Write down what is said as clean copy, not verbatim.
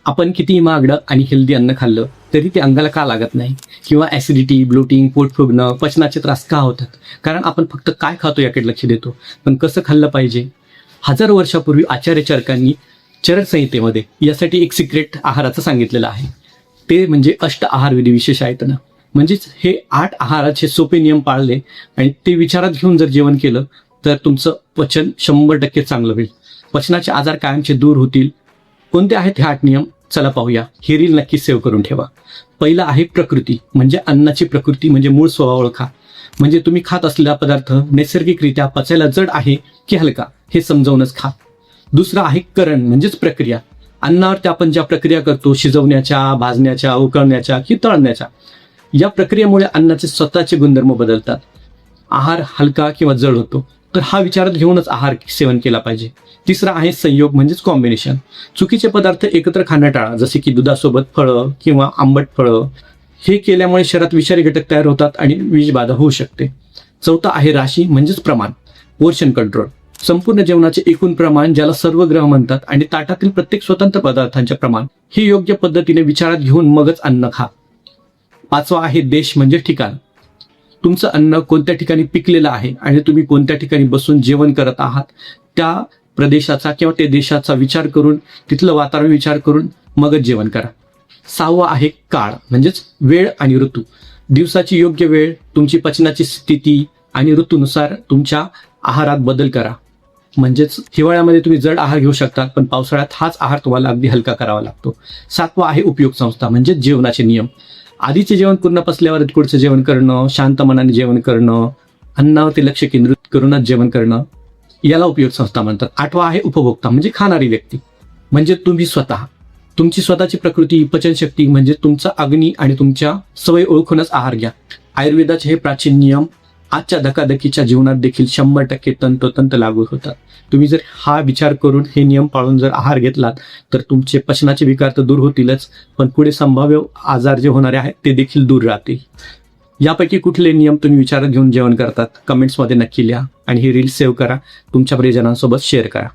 आपण कितीही महागडं आणि हेल्दी अन्न खाल्लं तरी ते अंगाला का लागत नाही, किंवा ॲसिडिटी, ब्लोटिंग, पोट फुगणं, पचनाचे त्रास का होतात? कारण आपण फक्त काय खातो याकडे लक्ष देतो, पण कसं खाल्लं पाहिजे. हजारो वर्षापूर्वी आचार्य चरकांनी चरक संहितेमध्ये यासाठी एक सिक्रेट आहाराचं सांगितलेलं आहे. ते म्हणजे अष्ट आहार विधी विशेष आहेत ना. म्हणजेच हे 8 आहाराचे सोपे नियम पाळले आणि ते विचारात घेऊन जर जेवण केलं तर तुमचं पचन 100% चांगलं होईल. पचनाचे आजार कायमचे दूर होतील. कोणते आहेत हे 8 नियम? चला पाहूया. ही रील नक्की सेव्ह करून ठेवा. पहिला आहे प्रकृती, म्हणजे अन्नाची प्रकृती म्हणजे मूळ स्वभाव ओळखा. म्हणजे तुम्ही खात असलेला पदार्थ नैसर्गिकरित्या पचायला जड आहे की हलका हे समजावूनच खा. दुसरं आहे करण, म्हणजेच प्रक्रिया. अन्नावरती आपण ज्या प्रक्रिया करतो, शिजवण्याच्या, भाजण्याच्या, उकळण्याच्या की तळण्याच्या, या प्रक्रियेमुळे अन्नाचे स्वतःचे गुणधर्म बदलतात. आहार हलका किंवा जड होतो, तर हा विचारात घेऊनच आहार सेवन केला पाहिजे. तिसरा आहे संयोग, म्हणजेच कॉम्बिनेशन. चुकीचे पदार्थ एकत्र खाणं टाळा, जसे की दुधासोबत फळं किंवा आंबट फळं. हे केल्यामुळे शरीरात विषारी घटक तयार होतात आणि विषबाधा होऊ शकते. चौथा आहे राशी, म्हणजेच प्रमाण, पोर्शन कंट्रोल. संपूर्ण जेवणाचे एकूण प्रमाण, ज्याला सर्व ग्रह म्हणतात, आणि ताटातील प्रत्येक स्वतंत्र पदार्थांचे प्रमाण हे योग्य पद्धतीने विचारात घेऊन मगच अन्न खा. पाचवा आहे देश, म्हणजे ठिकाण. तुमचं अन्न कोणत्या ठिकाणी पिकलेलं आहे आणि तुम्ही कोणत्या ठिकाणी बसून जेवण करत आहात, त्या प्रदेशाचा किंवा त्या देशाचा विचार करून, तिथलं वातावरण विचार करून मगच जेवण करा. सहावा आहे काळ, म्हणजेच वेळ आणि ऋतू. दिवसाची योग्य वेळ, तुमची पचनाची स्थिती आणि ऋतूनुसार तुमच्या आहारात बदल करा. म्हणजेच हिवाळ्यामध्ये तुम्ही जड आहार घेऊ शकता, पण पावसाळ्यात हाच आहार तुम्हाला अगदी हलका करावा लागतो. सातवा आहे उपयोग संस्था, म्हणजेच जेवणाचे नियम. आधीचे जेवण पूर्ण पचल्यावर पुढचं जेवण करणं, शांत मनाने जेवण करणं, अन्नावरती लक्ष केंद्रित करूनच जेवण करणं, याला उपयोग संस्था म्हणतात. आठवा आहे उपभोक्ता, म्हणजे खाणारी व्यक्ती. म्हणजे तुम्ही स्वतः, तुमची स्वतःची प्रकृती, पचनशक्ती, म्हणजे तुमचा अग्नी आणि तुमच्या सवय ओळखूनच आहार घ्या. आयुर्वेदाचे हे प्राचीन नियम आजच्या धकाधकीच्या जीवनात देखील 100% तंतोतंत लागू होतात. तुम्ही जर हा विचार करून, हे नियम पाळून जर आहार घेतलात तर तुमचे पचनाचे विकार तर दूर होतीलच, पण पुढे संभाव्य आजार जे होणारे आहेत ते देखील दूर राहतील. यापैकी कुठले नियम तुम्ही विचारात घेऊन जेवण करतात, कमेंट्समध्ये नक्की लिहा आणि ही रील सेव्ह करा, तुमच्या प्रियजनांसोबत शेअर करा.